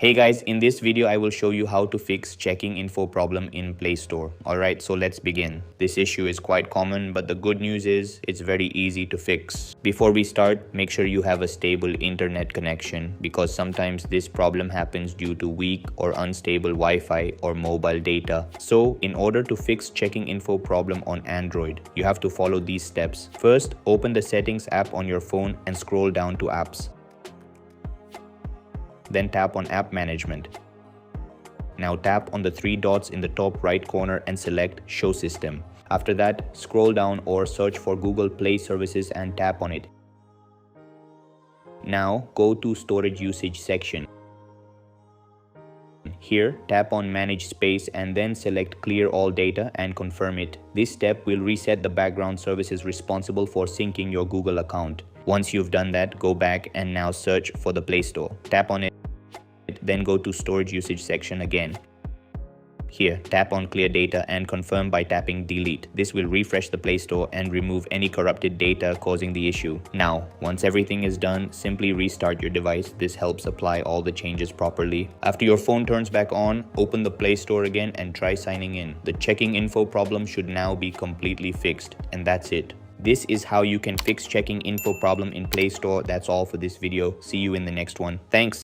Hey guys, in this video I will show you how to fix checking info problem in Play Store. Alright, so let's begin. This issue is quite common, but the good news is it's very easy to fix. Before we start, make sure you have a stable internet connection because sometimes this problem happens due to weak or unstable Wi-Fi or mobile data. So in order to fix checking info problem on Android, you have to follow these steps. First, open the settings app on your phone and scroll down to apps. Then tap on App Management. Now tap on the three dots in the top right corner and select Show System. After that, scroll down or search for Google Play Services and tap on it. Now go to Storage Usage section. Here, tap on Manage Space and then select Clear All Data and confirm it. This step will reset the background services responsible for syncing your Google account. Once you've done that, go back and now search for the Play Store. Tap on it, then go to Storage Usage section again. Here, tap on Clear Data and confirm by tapping Delete. This will refresh the Play Store and remove any corrupted data causing the issue. Now, once everything is done, simply restart your device. This helps apply all the changes properly. After your phone turns back on, open the Play Store again and try signing in. The checking info problem should now be completely fixed, and that's it. This is how you can fix checking info problem in Play Store. That's all for this video. See you in the next one. Thanks.